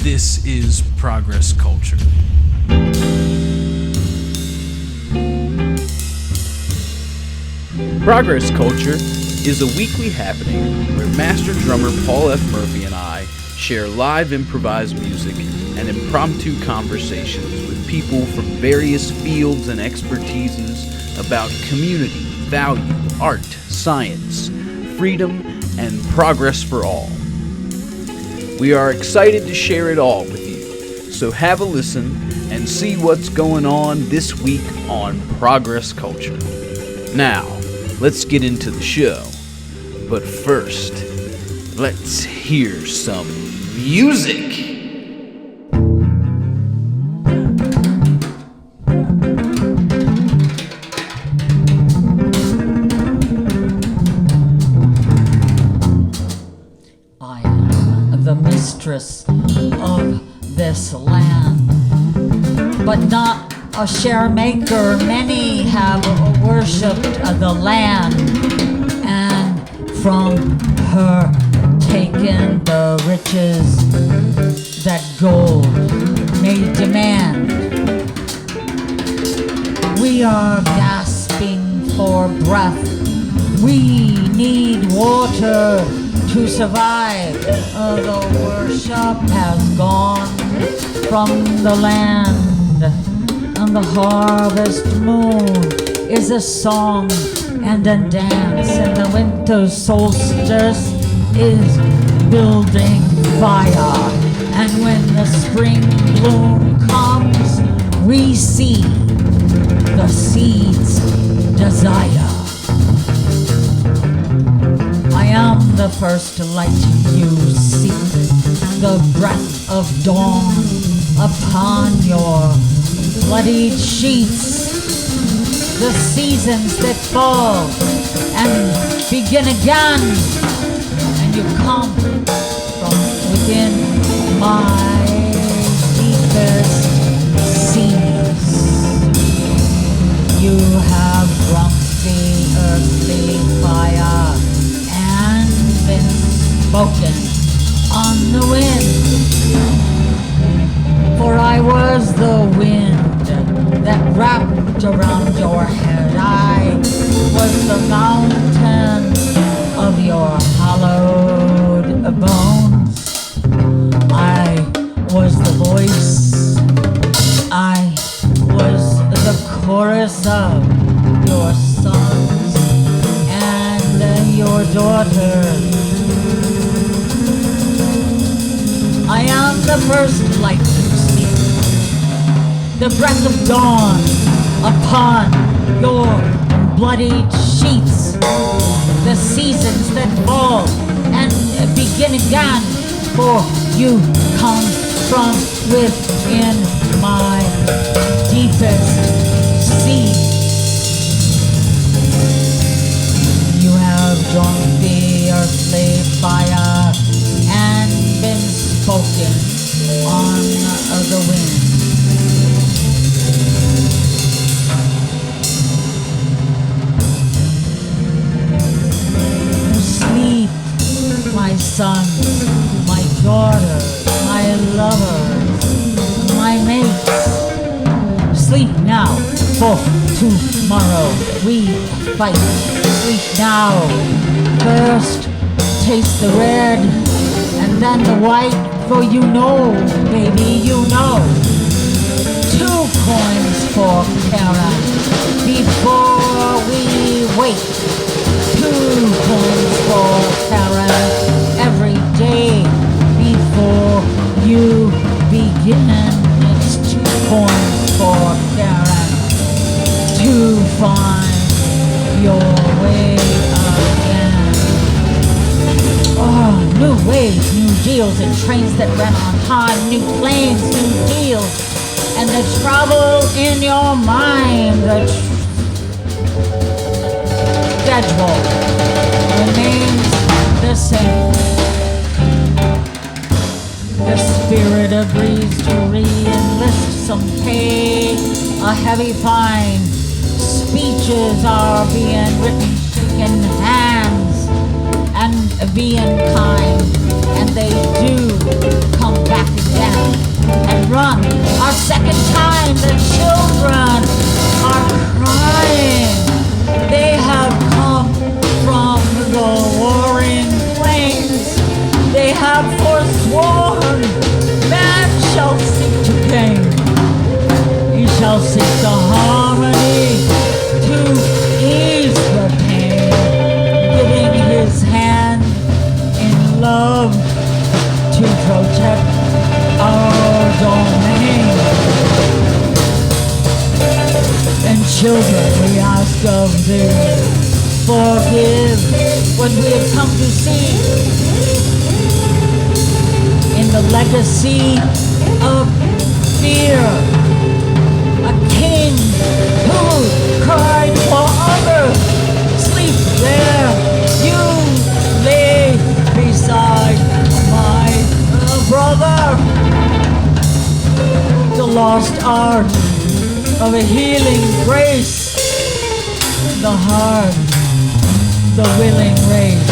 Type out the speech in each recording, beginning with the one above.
This is Progress Culture. Progress Culture is a weekly happening where master drummer Paul F. Murphy and I share live improvised music and impromptu conversations with people from various fields and expertises about community, value, art, science, freedom, and progress for all. We are excited to share it all with you, so have a listen and see what's going on this week on Progress Culture. Now, let's get into the show. But first, let's hear some music. I am the mistress of this land, but not a share maker. Many have worshipped the land, and from her taken the riches that gold may demand. We are gasping for breath. We need water to survive. The worship has gone from the land, and the harvest moon is a song and a dance, and the winter solstice is building fire. And when the spring bloom comes, we see the seeds desire. I am the first light you see, the breath of dawn upon your bloodied sheets, the seasons that fall and begin again, and you come from within my deepest seas. You have drunk the earthly fire and been spoken on the wind. For I was the wind that wrapped around your head. I was the mountain of your hallowed bones. I was the voice. I was the chorus of your sons and your daughters. I am the first light you see, the breath of dawn upon your bloodied sheets, the seasons that fall and begin again, for you come from within my deepest sea. You have drunk the earthly fire and been spoken on the wind. Sleep, my sons, my daughters, my lovers, my mates. Sleep now, for tomorrow we fight. Sleep now. First, taste the red, and then the white, for you know, baby, you know. 2 coins for Karen before we wait. 2 coins for Karen every day before you begin. It's 2 coins for Karen to find your way again. Oh, new ways, new deals, and trains that ran on time, new planes, new deals, and the trouble in your mind, the schedule remains the same. The spirit agrees to re-enlist some pay, a heavy fine. Speeches are being written in hands and being kind, and they do come back again. run. Our second time, the children are crying. They have come from the warring plains. They have forsworn. Man shall seek to gain. He shall seek the harmony to ease the pain, giving his hand in love to protect our domain. And children, we ask of thee, forgive what we have come to see in the legacy of fear. A king who cried for others, sleep there, you lay beside my brother. The lost art of a healing grace, the heart, the willing race.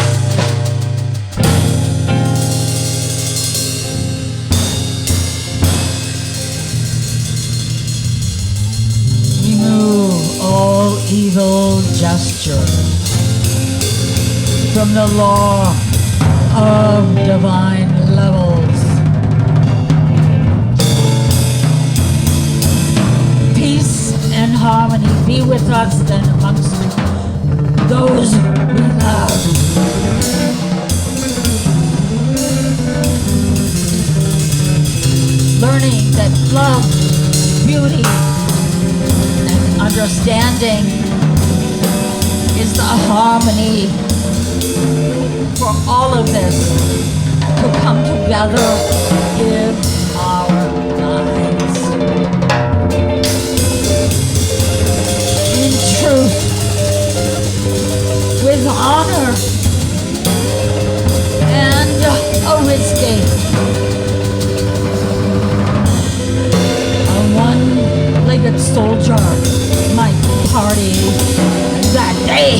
Remove all evil gestures from the law of divine levels. Peace and harmony be with us and amongst those we love. Learning that love, beauty, and understanding is the harmony for all of this to come together in our lives. In truth, with honor and a whiskey. A one-legged soldier might party that day.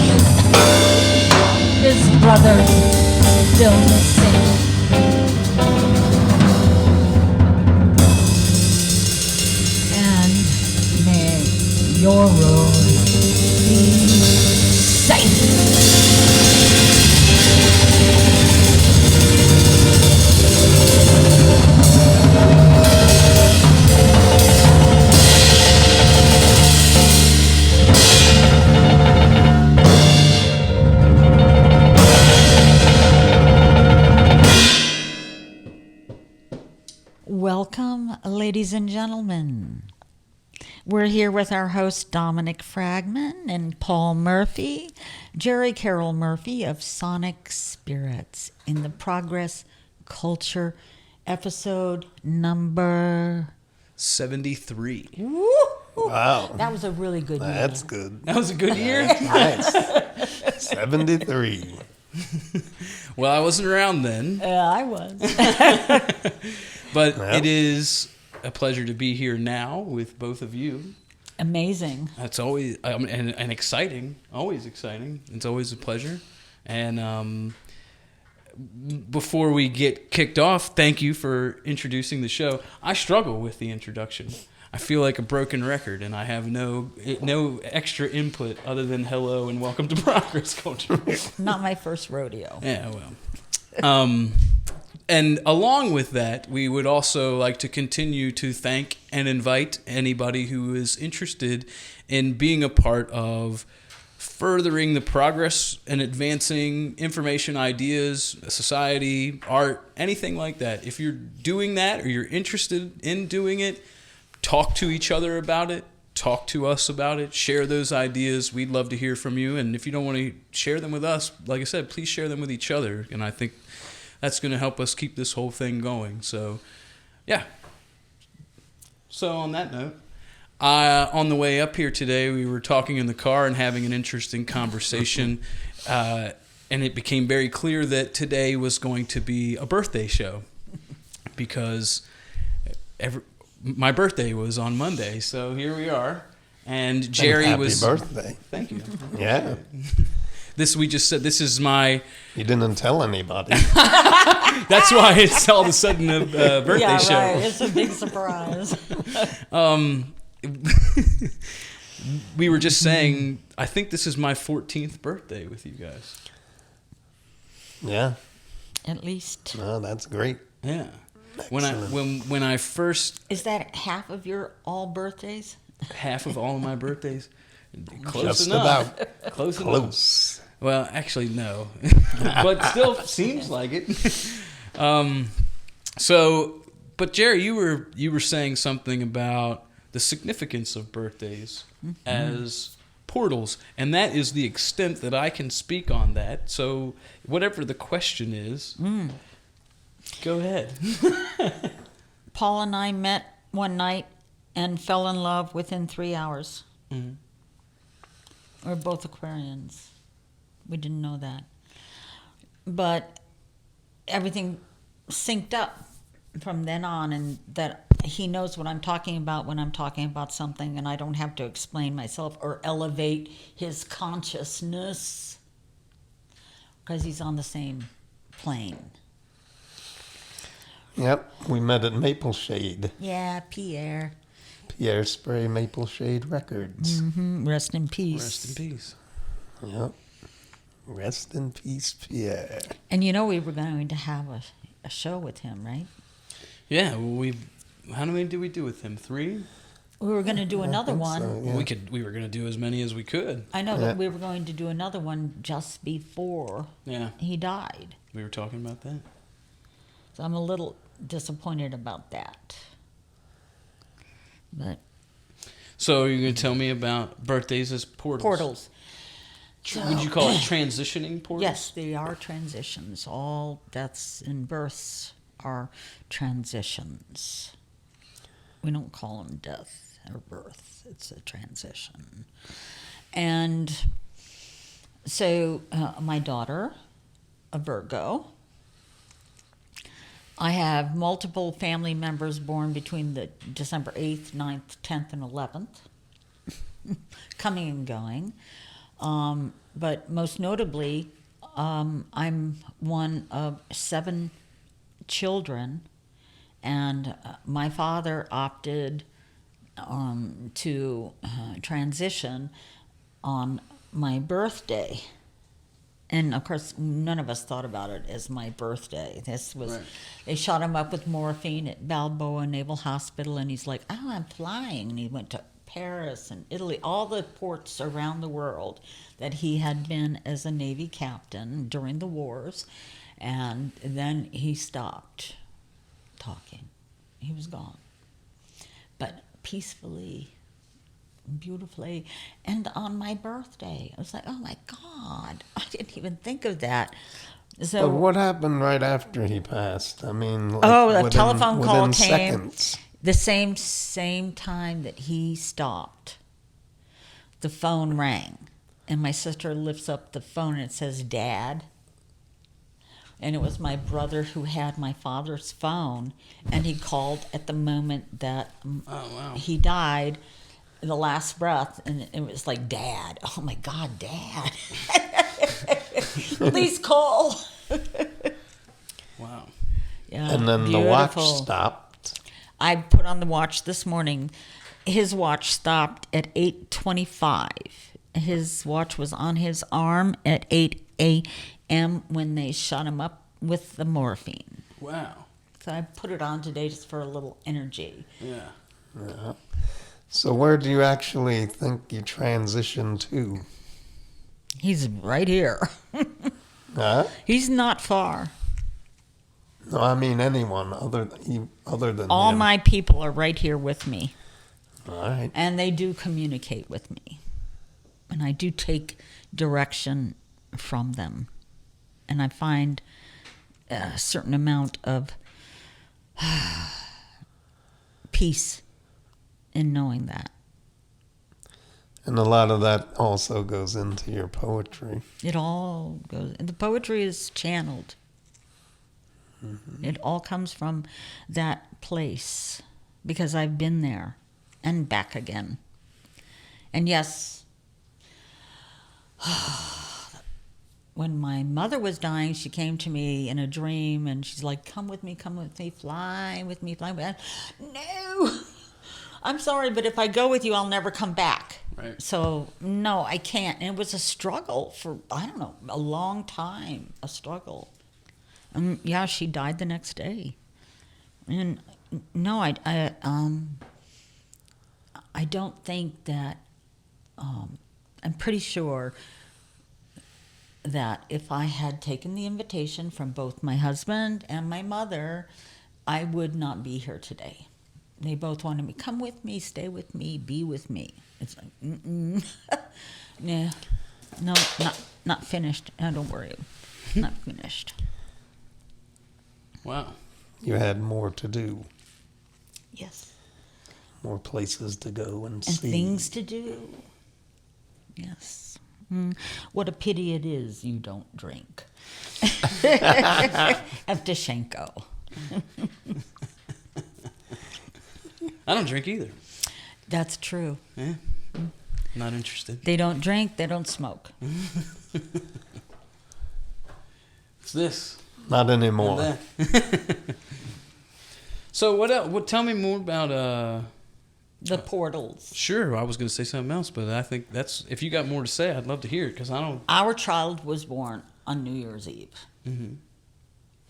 His brothers still missing. And may your road be safe. Welcome, ladies and gentlemen. We're here with our host, Dominic Fragman and Paul Murphy, Jere Carroll Murphy of Sonic Spirits in the Progress Culture episode number 73. Woo! Wow. That was a really good year. That's good. That was a good year. Nice. 73. Well, I wasn't around then. I was. But Well. It is a pleasure to be here now with both of you. Amazing. That's always and exciting. Always exciting. It's always a pleasure. And before we get kicked off, thank you for introducing the show. I struggle with the introduction. I feel like a broken record, and I have no extra input other than hello and welcome to Progress Culture. Not my first rodeo. Yeah, well. And along with that, we would also like to continue to thank and invite anybody who is interested in being a part of furthering the progress and advancing information, ideas, society, art, anything like that. If you're doing that or you're interested in doing it, talk to each other about it. Talk to us about it. Share those ideas. We'd love to hear from you. And if you don't want to share them with us, like I said, please share them with each other. And I think that's going to help us keep this whole thing going. So, yeah. So on that note, on the way up here today, we were talking in the car and having an interesting conversation. And it became very clear that today was going to be a birthday show because my birthday was on Monday. So here we are. And Jerry Happy was... birthday. Thank you. Yeah. We just said, this is my... You didn't tell anybody. That's why it's all of a sudden a birthday Yeah, show. right. It's a big surprise. We were just saying, I think this is my 14th birthday with you guys. Yeah. At least. No, that's great. Yeah. Excellent. When I first Is that half of your all birthdays? half of all of my birthdays, close Just enough. about. Close enough. Close. Well, actually, no, but still seems like it. But Jerry, you were saying something about the significance of birthdays as portals, and that is the extent that I can speak on that. So, whatever the question is, go ahead. Paul and I met one night and fell in love within 3 hours. Mhm. We're both Aquarians. We didn't know that. But everything synced up from then on, and that he knows what I'm talking about when I'm talking about something, and I don't have to explain myself or elevate his consciousness because he's on the same plane. Yep. We met at Maple Shade. Yeah, Pierre. Pierre Spray Maple Shade Records. Rest in peace. Rest in peace. Yep. Rest in peace, Pierre. And you know we were going to have a show with him, right? Yeah, well, how many did we do with him? 3? We were going to do another think one. so, yeah. We were going to do as many as we could. I know, Yeah. but we were going to do another one just before Yeah, he died. we were talking about that. So I'm a little disappointed about that. But So you're going to tell me about birthdays as portals? portals. Would you call it transitioning portals? Yes, they are transitions. All deaths and births are transitions. We don't call them death or birth. It's a transition. And so my daughter, a Virgo, I have multiple family members born between the December 8th, 9th, 10th, and 11th, coming and going. But most notably, I'm one of 7 children, and my father opted to transition on my birthday. And of course, none of us thought about it as my birthday. This was, Right. They shot him up with morphine at Balboa Naval Hospital, and he's like, "Oh, I'm flying," and he went to Paris and Italy, all the ports around the world that he had been as a Navy captain during the wars, and then he stopped talking. He was gone, but peacefully, beautifully, and on my birthday. I was like, oh my God, I didn't even think of that. So, But what happened right after he passed? I mean, like the telephone call within came seconds. the same time that he stopped. The phone rang, and my sister lifts up the phone and it says, "Dad." And it was my brother who had my father's phone, and he called at the moment that he died, the last breath, and it was like, "Dad." Oh my God, Dad. Please call. Wow. Yeah, And then the watch beautiful. stopped. I put on the watch this morning. His watch stopped at 8:25. His watch was on his arm at 8 a.m. when they shot him up with the morphine. Wow. So I put it on today just for a little energy. Yeah. Yeah. So where do you actually think you transitioned to? He's right here. Huh? He's not far. No, I mean anyone other than All him. my people are right here with me, All right. and they do communicate with me. And I do take direction from them. And I find a certain amount of peace in knowing that. And a lot of that also goes into your poetry. It all goes, and the poetry is channeled. It all comes from that place because I've been there and back again. And yes, when my mother was dying, she came to me in a dream, and she's like, come with me, fly with me, fly with me. No, I'm sorry, but if I go with you, I'll never come back. Right. So, no, I can't. And it was a struggle for, I don't know, a long time, a struggle. Yeah, she died the next day. And no, I don't think that, I'm pretty sure that if I had taken the invitation from both my husband and my mother, I would not be here today. They both wanted me, come with me, stay with me, be with me. It's like, nah, no, not finished. Don't worry, not finished. Wow. You had more to do, Yes. more places to go and And see. things to do. Yes. What a pity it is you don't drink. Evtushenko. I don't drink either. That's true. Yeah. Not interested. They don't drink, they don't smoke. It's this. Not anymore. And that. So what else? Tell me more about The portals. Sure, I was going to say something else, but I think that's, if you got more to say, I'd love to hear it, because I don't. Our child was born on New Year's Eve, Mm-hmm.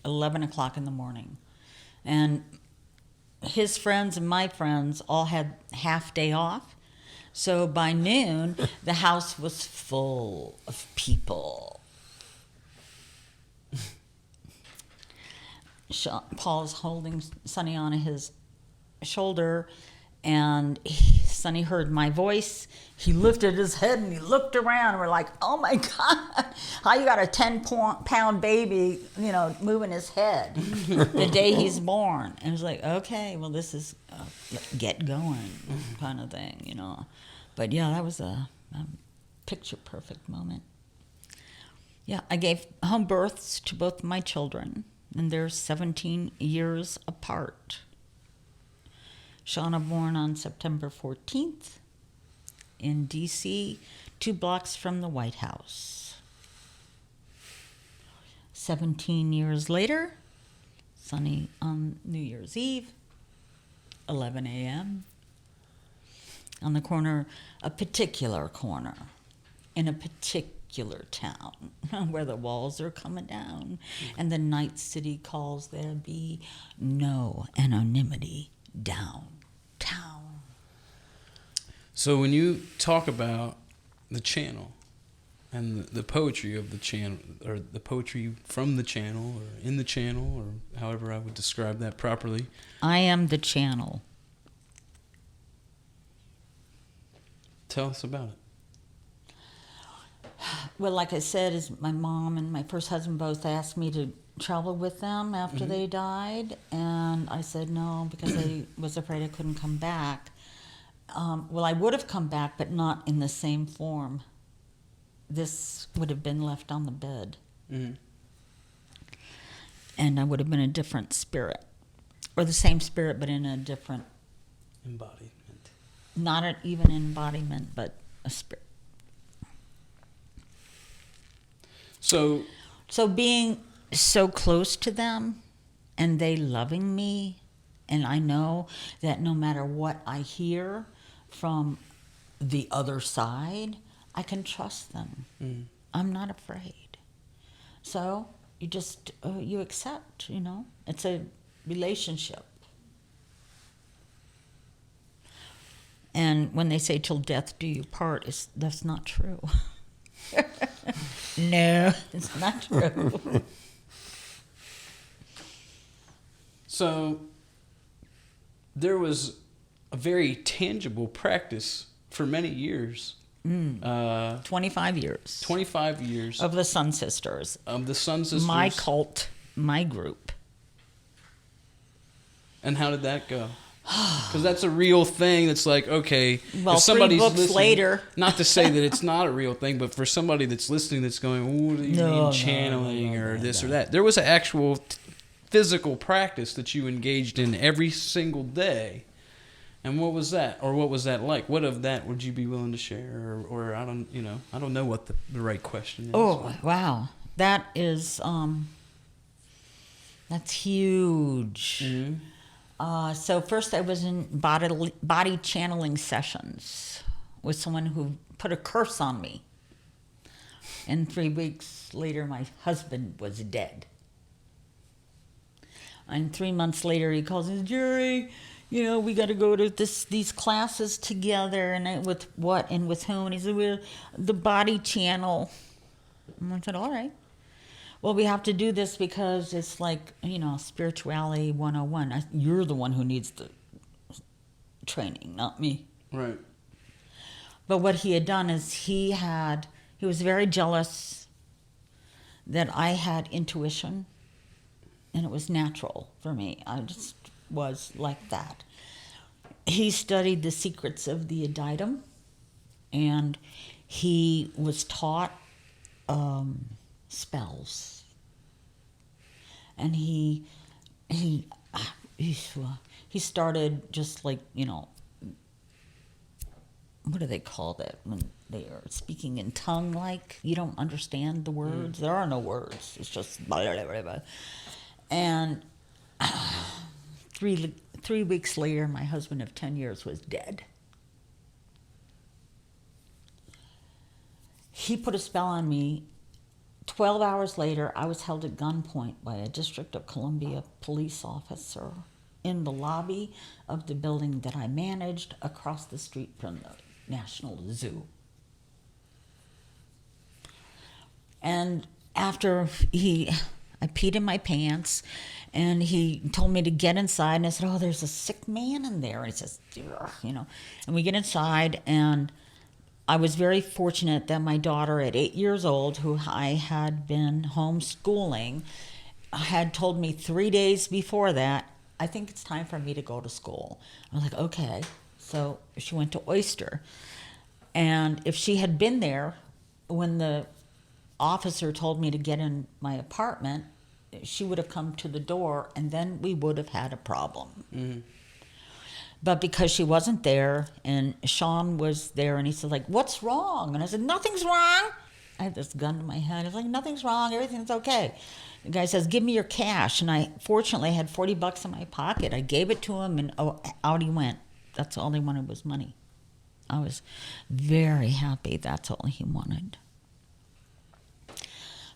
11 o'clock in the morning. And his friends and my friends all had half day off. So by noon, the house was full of people. Paul's holding Sonny on his shoulder, and Sonny heard my voice. He lifted his head and he looked around. We're like, oh my God, how you got a 10-pound baby, moving his head the day he's born? And it was like, okay, well, this is get going kind of thing, But yeah, that was a picture perfect moment. Yeah, I gave home births to both my children, and they're 17 years apart. Shauna born on September 14th in D.C., 2 blocks from the White House. 17 years later, Sonny on New Year's Eve, 11 a.m., on the corner, a particular corner, in a particular town, where the walls are coming down, and the night city calls there be no anonymity downtown. So when you talk about the channel and the poetry of the channel, or the poetry from the channel, or in the channel, or however I would describe that properly. I am the channel. Tell us about it. Well, like I said, is my mom and my first husband both asked me to travel with them after they died, and I said no because I was afraid I couldn't come back. Well, I would have come back, but not in the same form. This would have been left on the bed, and I would have been a different spirit, or the same spirit, but in a different Embodiment. Not even embodiment, but a spirit. So being so close to them and they loving me, and I know that no matter what I hear from the other side, I can trust them. I'm not afraid. So you just, you accept, it's a relationship. And when they say till death do you part, that's not true. No, it's not true. So there was a very tangible practice for many years. 25 years. 25 years. Of the Sun Sisters. Of the Sun Sisters. My cult, my group. And how did that go? Because that's a real thing. That's like, okay, well, if somebody's 3 books listening, later. Not to say that it's not a real thing, but for somebody that's listening that's going, what do you mean channeling or this or that? There was an actual physical practice that you engaged in every single day And what was that, or what was that like? What of that would you be willing to share, or I don't know what the right question is. Oh, wow. That is, that's huge. Mm-hmm. So first I was in body channeling sessions with someone who put a curse on me. And 3 weeks later, my husband was dead. And 3 months later, he calls me, Jere, we got to go to these classes together. And with what and with whom? And he said, we're the body channel. And I said, all right. Well, we have to do this because it's like, spirituality 101. You're the one who needs the training, not me. Right. But what he had done is he was very jealous that I had intuition, and it was natural for me. I just was like that. He studied the secrets of the Aditum, and he was taught spells. And he started just like, what do they call that when they are speaking in tongue? Like you don't understand the words. There are no words. It's just blah, blah, blah, blah. And 3 weeks later, my husband of 10 years was dead. He put a spell on me. 12 hours later, I was held at gunpoint by a District of Columbia police officer in the lobby of the building that I managed across the street from the National Zoo. And after I peed in my pants, and he told me to get inside, and I said, oh, there's a sick man in there. And he says, and we get inside, and I was very fortunate that my daughter at 8 years old, who I had been homeschooling, had told me 3 days before that, I think it's time for me to go to school. I was like, okay. So she went to Oyster. And if she had been there when the officer told me to get in my apartment, she would have come to the door, and then we would have had a problem. Mm-hmm. But because she wasn't there, and Sean was there, and he said, like, what's wrong? And I said, nothing's wrong. I had this gun to my head. I was like, nothing's wrong. Everything's okay. The guy says, give me your cash. And I fortunately had $40 in my pocket. I gave it to him, and out he went. That's all he wanted was money. I was very happy that's all he wanted.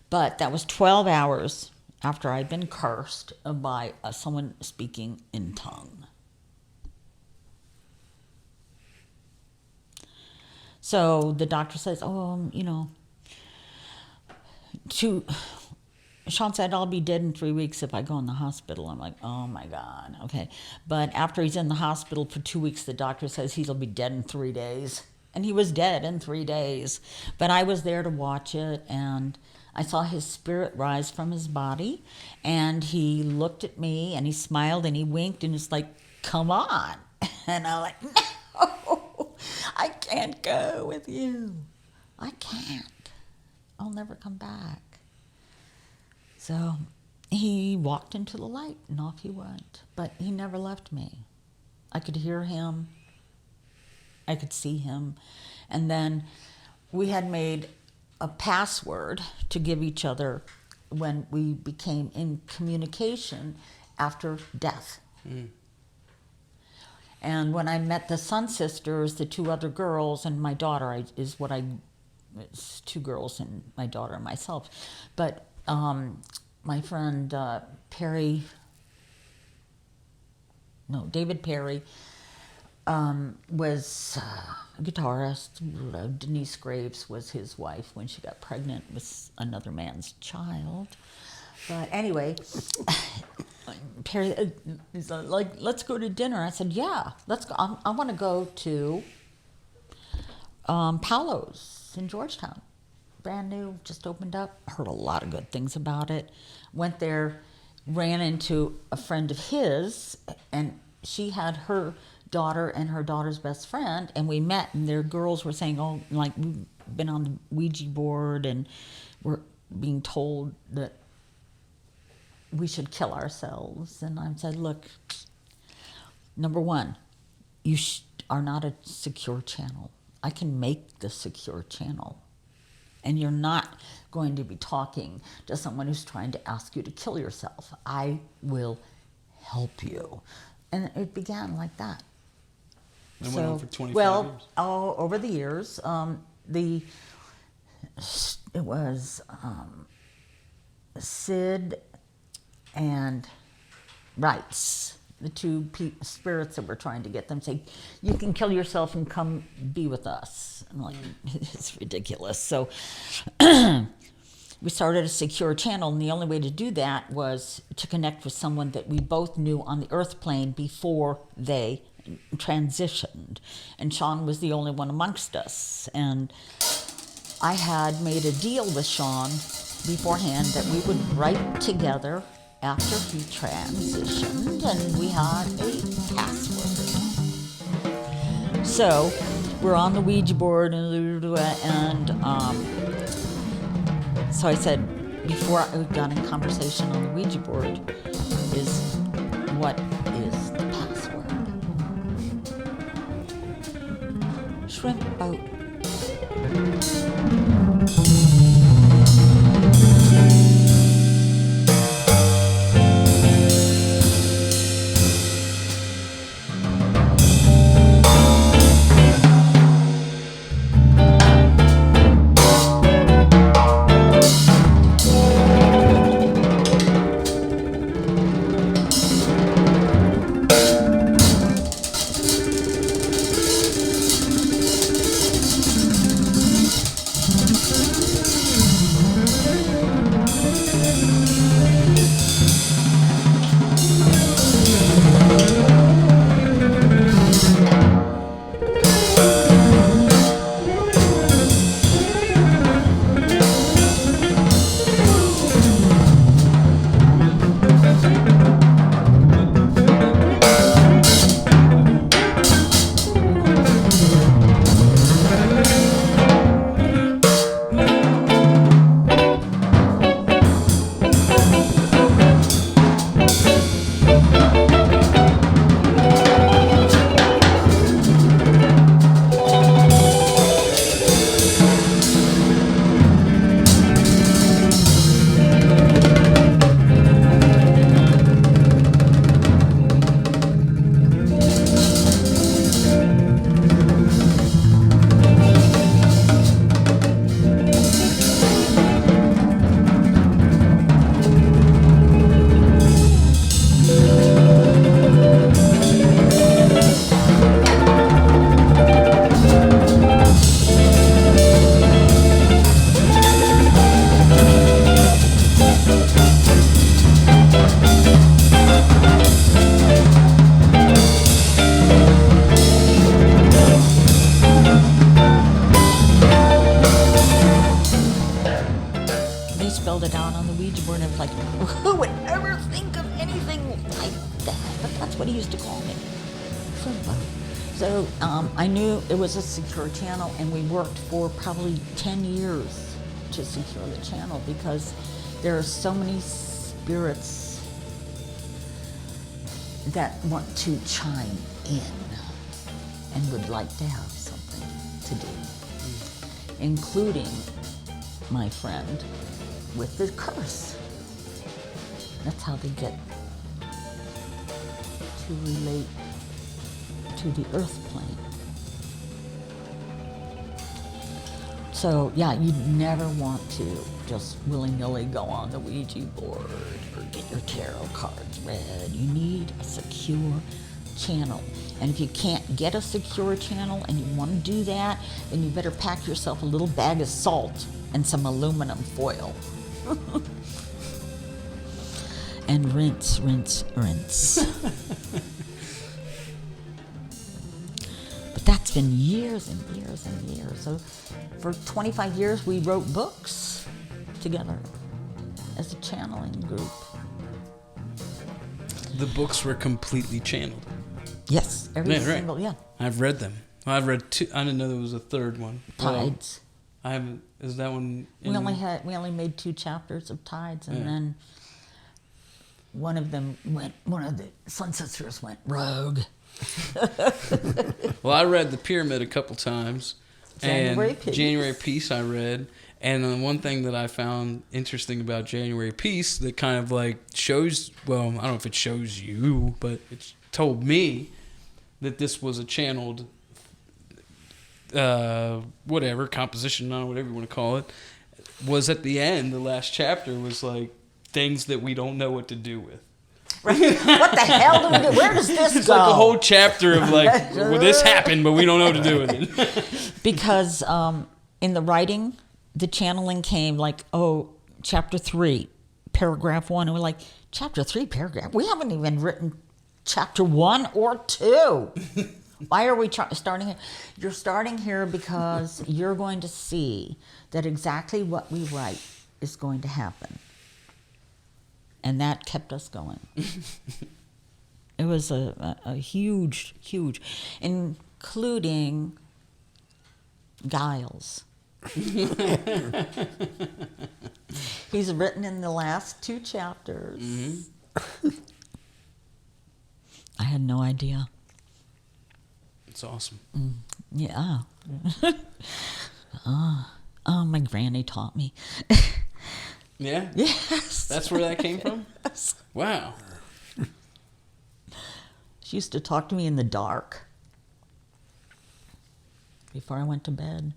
But that was 12 hours after I'd been cursed by someone speaking in tongue. So the doctor says, Sean said, I'll be dead in 3 weeks if I go in the hospital. I'm like, oh my God, okay. But after he's in the hospital for 2 weeks, the doctor says he'll be dead in 3 days. And he was dead in 3 days. But I was there to watch it, and I saw his spirit rise from his body, and he looked at me, and he smiled, and he winked, and it's like, come on. And I'm like, no, I can't go with you. I can't. I'll never come back. So he walked into the light, and off he went. But he never left me. I could hear him. I could see him. And then we had made a password to give each other when we became in communication after death. Mm. And when I met the Sun Sisters, the two other girls, and my daughter it's 2 girls and my daughter and myself. But my friend David Perry, was a guitarist. Denise Graves was his wife when she got pregnant with another man's child. But anyway, Perry, he's like, let's go to dinner. I said, yeah, let's go. I want to go to Paolo's in Georgetown. Brand new, just opened up. Heard a lot of good things about it. Went there, ran into a friend of his, and she had her daughter and her daughter's best friend, and we met, and their girls were saying, oh, like, we've been on the Ouija board, and we're being told that we should kill ourselves. And I said, look, number one, you are not a secure channel. I can make the secure channel. And you're not going to be talking to someone who's trying to ask you to kill yourself. I will help you. And it began like that. It went on for 25 years. Over the years, it was Sid and Rice, the two spirits that were trying to get them, say, you can kill yourself and come be with us. I'm like, it's ridiculous. So we started a secure channel, and the only way to do that was to connect with someone that we both knew on the earth plane before they transitioned. And Sean was the only one amongst us. And I had made a deal with Sean beforehand that we would write together after he transitioned, and we had a password. So we're on the Ouija board, and so I said, before I got in conversation on the Ouija board, is what is the password? Shrimp boat. spelled it out on the Ouija board, and I was like, who would ever think of anything like that? But that's what he used to call me. So I knew it was a secure channel, and we worked for probably 10 years to secure the channel because there are so many spirits that want to chime in and would like to have something to do, including my friend with the curse. That's how they get to relate to the earth plane. So yeah, you never want to just willy-nilly go on the Ouija board or get your tarot cards read. You need a secure channel. And if you can't get a secure channel and you want to do that, then you better pack yourself a little bag of salt and some aluminum foil. And rinse, rinse, rinse. But that's been years and years and years. So for 25 years, we wrote books together as a channeling group. The books were completely channeled. Yes, every single, right. yeah. I've read them. Well, I've read two. I didn't know there was a third one. Tides. I haven't. Is that one? We only made 2 chapters of Tides, and then one of the Sun Sisters went rogue. Well, I read The Pyramid a couple times. January and Peace. January Peace I read. And the one thing that I found interesting about January Peace that kind of like shows, well, I don't know if it shows you, but it told me that this was a channeled, whatever, composition, whatever you want to call it, was at the end, the last chapter was like things that we don't know what to do with. Right? What the hell do we do? Where does this It's go? like a whole chapter of like, well, this happened, but we don't know what to do with it. Because in the writing, the channeling came like, oh, chapter 3, paragraph 1. And we're like, chapter 3, paragraph? We haven't even written chapter 1 or 2. Why are we starting here? You're starting here because you're going to see that exactly what we write is going to happen. And that kept us going. It was a huge, including Giles. He's written in the last 2 chapters. Mm-hmm. I had no idea. It's awesome. Yeah. Oh, my granny taught me. Yeah? Yes. That's where that came from? Yes. Wow. She used to talk to me in the dark before I went to bed.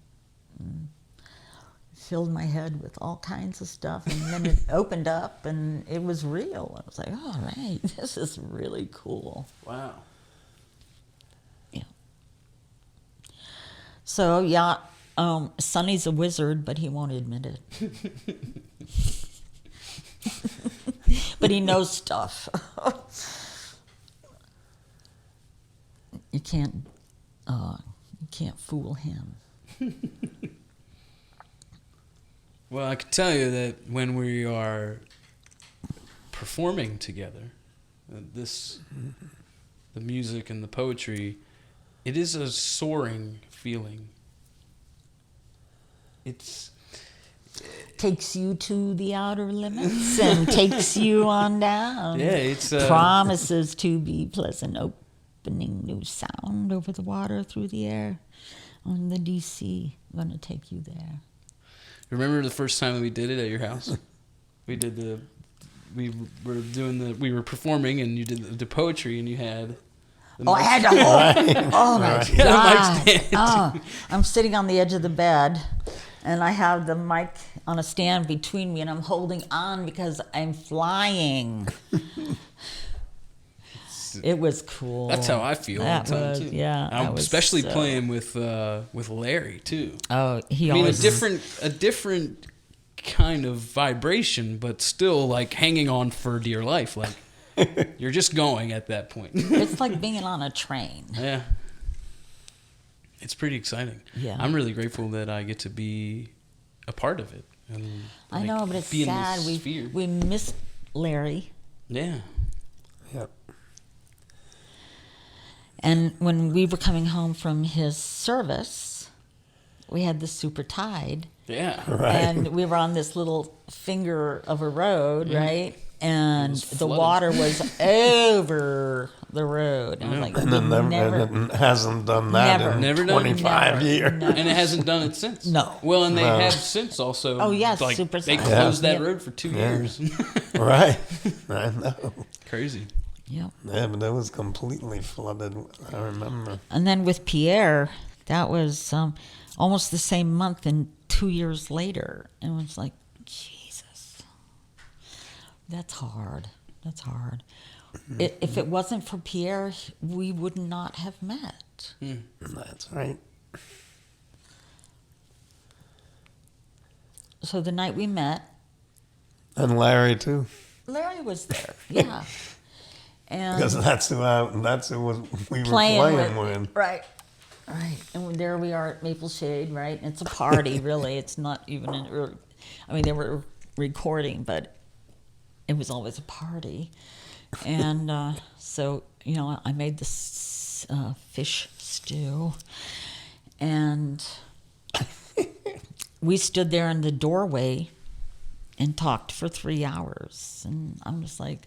Filled my head with all kinds of stuff, and then it opened up and it was real. I was like, all right, this is really cool. Wow. Yeah. So, yeah, Sonny's a wizard, but he won't admit it. But he knows stuff. You can't fool him. Well, I can tell you that when we are performing together, the music and the poetry, it is a soaring feeling. It's Takes you to the outer limits and takes you on down. Yeah, it's promises to be pleasant, opening new sound over the water, through the air, on the DC. I'm gonna take you there. Remember the first time that we did it at your house? We were performing, and you did the poetry, and you had. I had to hold. Oh my God! Oh, I'm sitting on the edge of the bed, and I have the mic on a stand between me, and I'm holding on because I'm flying. It was cool. That's how I feel all the time too. Yeah, I'm especially playing with Larry too. Oh, I mean, a different kind of vibration, but still like hanging on for dear life. Like you're just going at that point. It's like being on a train. Yeah, it's pretty exciting. Yeah, I'm really grateful that I get to be a part of it. And, I know, but it's sad. We missed Larry. Yeah. Yep. And when we were coming home from his service, we had the super tide. Yeah. Right. And we were on this little finger of a road, right? And the flooded. water was over the road. And I was like, And it hasn't done that Never. in 25 years. No. And it hasn't done it since. No. Well, and they have since also. Oh, yes, like, super they sad. closed that Yeah. road for 2 years. Right. I know. Crazy. Yep. Yeah, but it was completely flooded. I remember. And then with Pierre, that was almost the same month and 2 years later. And it was like, Jesus, that's hard. That's hard. If it wasn't for Pierre, we would not have met. That's right. So the night we met, And Larry too, Larry was there. Yeah. And because that's who we were playing playing with. Right. Right. And there we are at Maple Shade, right? And it's a party, really. It's not even they were recording, but it was always a party. And so, I made this fish stew. And we stood there in the doorway and talked for 3 hours. And I'm just like,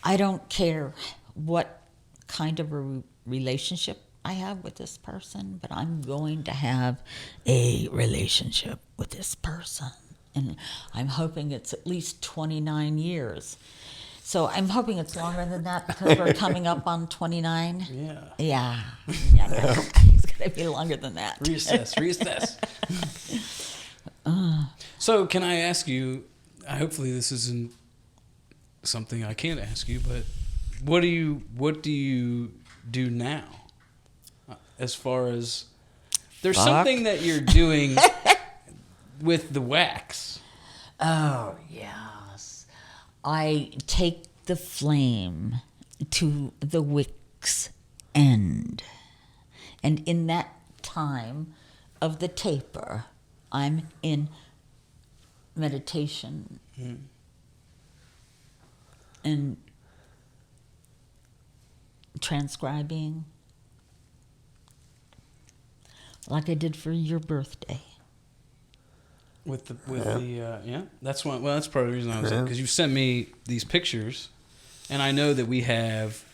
I don't care what kind of a relationship I have with this person, but I'm going to have a relationship with this person. And I'm hoping it's at least 29 years. So I'm hoping it's longer than that because we're coming up on 29. Yeah. Yeah. It's going to be longer than that. Reassess. So can I ask you, hopefully this isn't something I can't ask you, but what do you do now? As far as there's something that you're doing with the wax. Oh, yes. I take the flame to the wick's end. And in that time of the taper, I'm in meditation and transcribing like I did for your birthday. With the that's one. Well, that's part of the reason I was because you sent me these pictures, and I know that we have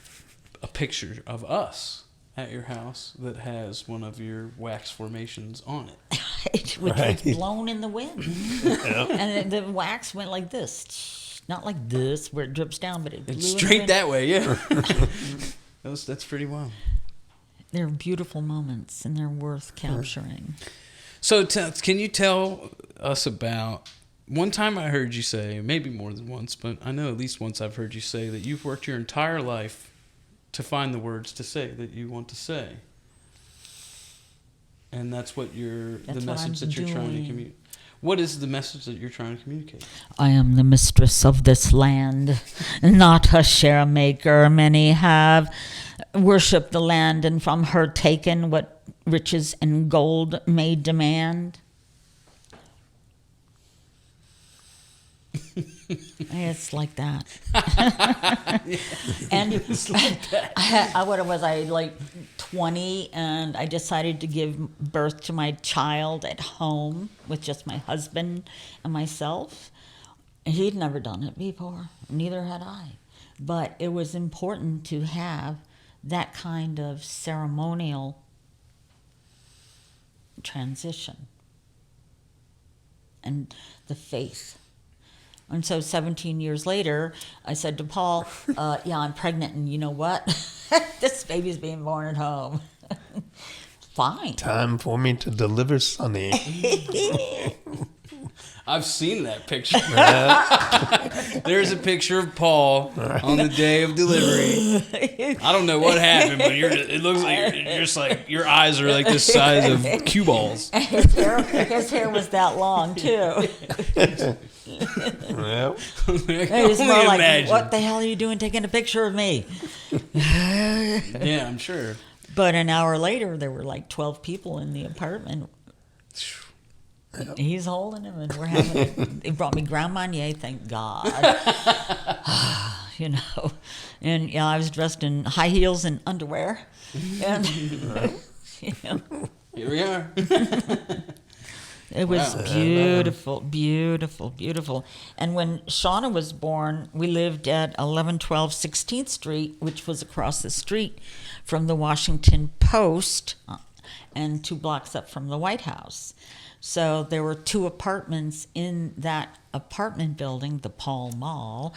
a picture of us at your house that has one of your wax formations on it, which was blown in the wind, and the wax went like this, not like this where it drips down, but it blew straight that way. Yeah, that's pretty wild. They're beautiful moments, and they're worth capturing. So can you tell us about, one time I heard you say, maybe more than once, but I know at least once I've heard you say that you've worked your entire life to find the words to say that you want to say. And that's what the message that you're trying to communicate. What is the message that you're trying to communicate? I am the mistress of this land, not a share maker. Many have worshipped the land and from her taken what riches and gold may demand. It's like that. And it's like that. What was I, like 20, and I decided to give birth to my child at home with just my husband and myself. He'd never done it before, neither had I. But it was important to have that kind of ceremonial transition and the faith. And so 17 years later, I said to Paul, yeah, I'm pregnant, and you know what? This baby's being born at home. Fine. Time for me to deliver Sonny. I've seen that picture. There's a picture of Paul on the day of delivery. I don't know what happened, but it looks like you're just like, your eyes are like the size of cue balls. His hair was that long, too. Yep. It was more like, what the hell are you doing taking a picture of me? Yeah, I'm sure. But an hour later, there were like 12 people in the apartment. He's holding him, and we're having. He brought me Grand Marnier, thank God. You know, and yeah, I was dressed in high heels and underwear, and you know, here we are. It was beautiful, beautiful, beautiful. And when Shauna was born, we lived at 1112 16th Street, which was across the street from the Washington Post and 2 blocks up from the White House. So there were 2 apartments in that apartment building, the Pall Mall,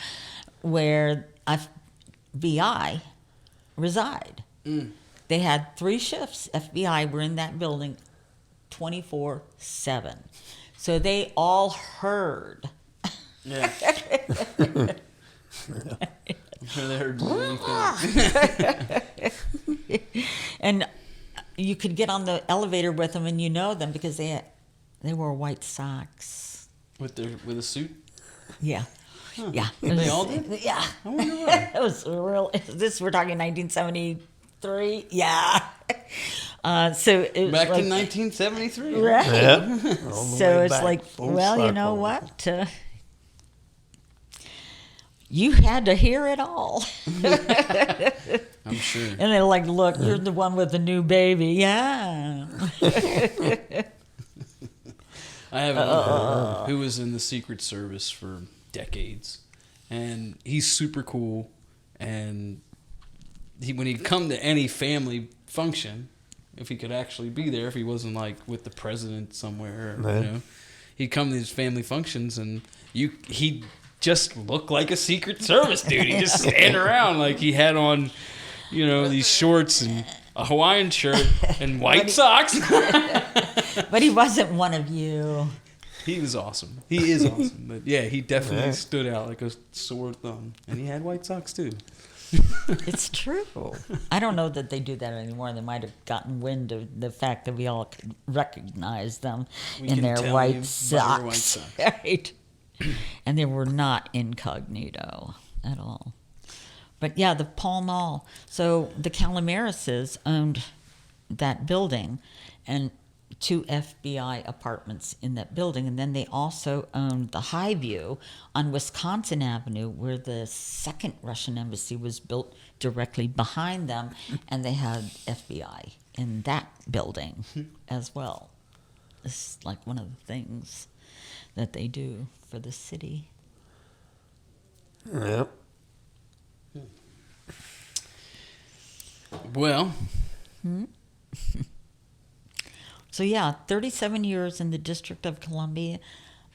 where FBI reside. They had 3 shifts. FBI were in that building 24/7. So they all heard. Yeah. I'm sure they heard anything. And you could get on the elevator with them, and you know them because they wore white socks. With a suit? Yeah. Huh. Yeah. They all did? Yeah. I wonder why. It was real. We're talking 1973. Yeah. So it was back like, in 1973. right? Yep. So it's like, well, you know what? You had to hear it all. I'm sure. And they're like, look, you're the one with the new baby. Yeah. I have a uncle who was in the Secret Service for decades, and he's super cool, and when he'd come to any family function, if he could actually be there, if he wasn't like with the president somewhere, Right. he'd come to these family functions, and he just looked like a Secret Service dude. He just stand around like he had on, these shorts and a Hawaiian shirt and white socks. But he wasn't one of you. He was awesome. He is awesome. But yeah, he definitely stood out like a sore thumb. And he had white socks too. It's true. I don't know that they do that anymore. They might have gotten wind of the fact that we all could recognize them in their white socks. Right. And they were not incognito at all. But yeah, the Pall Mall. So the Calamarises owned that building and 2 FBI apartments in that building. And then they also owned the Highview on Wisconsin Avenue, where the second Russian embassy was built directly behind them. And they had FBI in that building as well. It's like one of the things that they do for the city. Yep. Well. So yeah, 37 years in the District of Columbia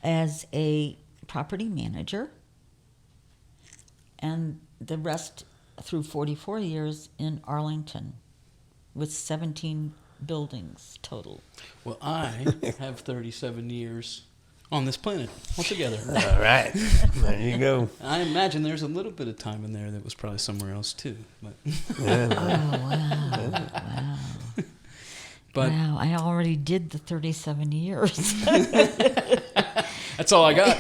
as a property manager, and the rest through 44 years in Arlington with 17 buildings total. Well, I have 37 years on this planet altogether. All right. There you go. I imagine there's a little bit of time in there that was probably somewhere else too. But Yeah. Oh, wow. But Wow, I already did the 37 years. that's all I got.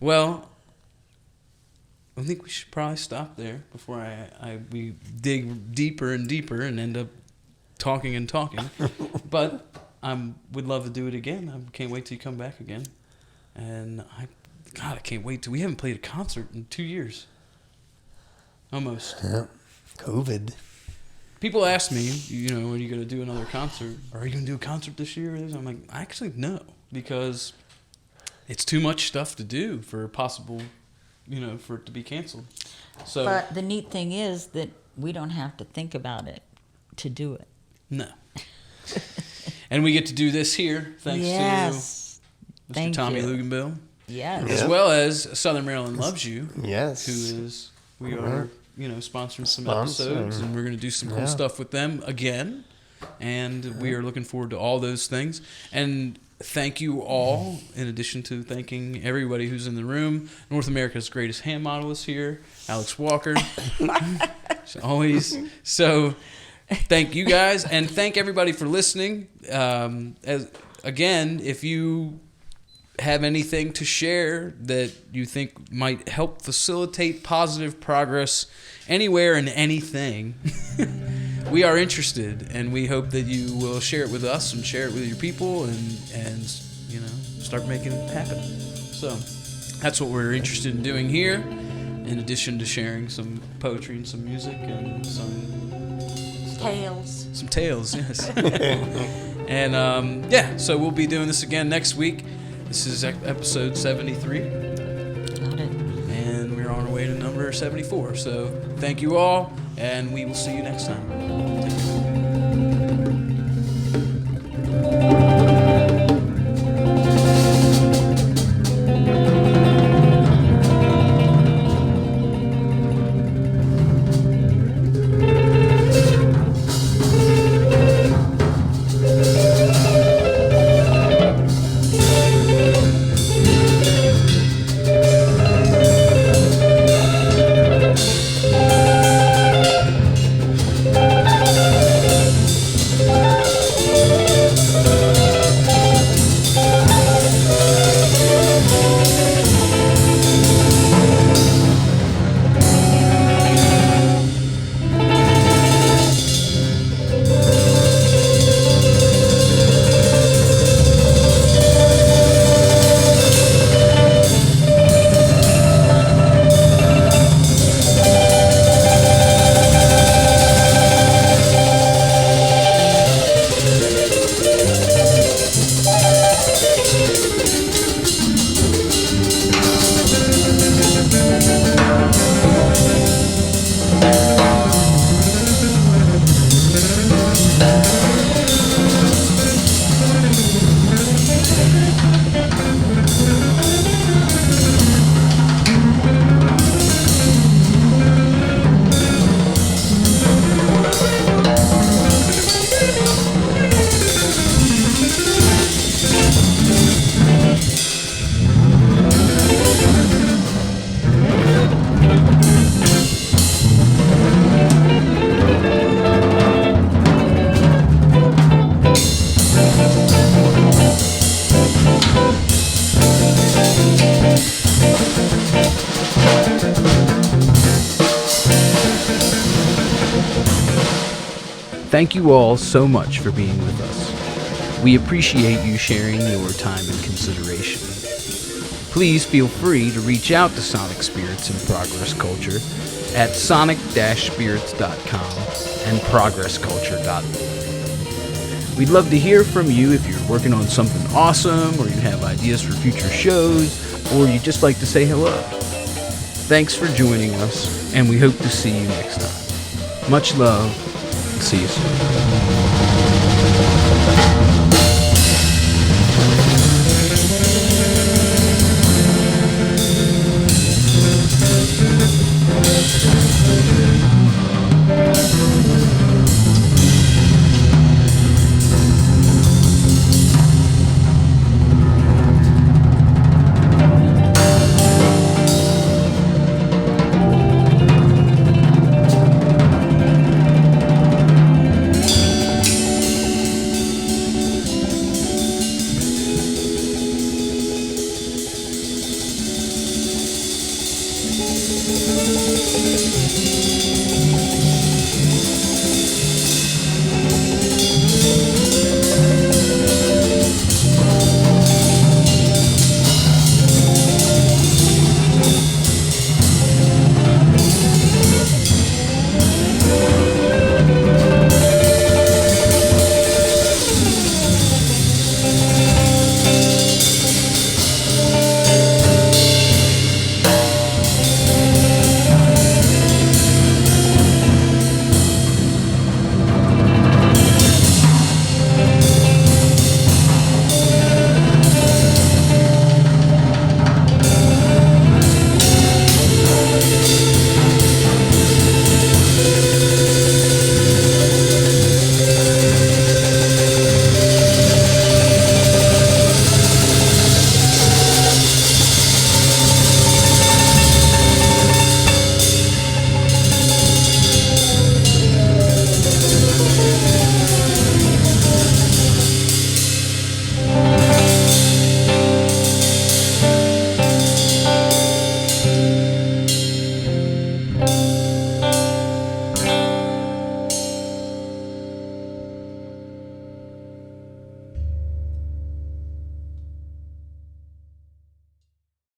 Well, I think we should probably stop there before we dig deeper and deeper and end up talking and talking. But I would love to do it again. I can't wait till you come back again. And I can't wait we haven't played a concert in 2 years. Almost. Yeah. COVID. People ask me, when are you going to do another concert? Are you going to do a concert this year? I'm like, actually, no, because it's too much stuff to do for possible, for it to be canceled. So, But the neat thing is that we don't have to think about it to do it. no. And we get to do this here, thanks to Mr. Thank Tommy you. Luganbill, Yes. as well as Southern Maryland Loves You, Yes. we are, sponsoring some episodes, and we're going to do some cool stuff with them again. And we are looking forward to all those things. And thank you all, in addition to thanking everybody who's in the room. North America's greatest hand model is here, Alex Walker. As always. So thank you guys, and thank everybody for listening. Again, if you have anything to share that you think might help facilitate positive progress anywhere and anything, we are interested, and we hope that you will share it with us and share it with your people and start making it happen. So that's what we're interested in doing here, in addition to sharing some poetry and some music and some Tales. some tales, yes. And so we'll be doing this again next week. This is episode 73. Got it. And we're on our way to number 74. So thank you all, and we will see you next time. Take care. Thank you all so much for being with us. We appreciate you sharing your time and consideration. Please feel free to reach out to Sonic Spirits and Progress Culture at sonic-spirits.com and progressculture.org. We'd love to hear from you if you're working on something awesome, or you have ideas for future shows, or you just like to say hello. Thanks for joining us, and we hope to see you next time. Much love, and see you soon.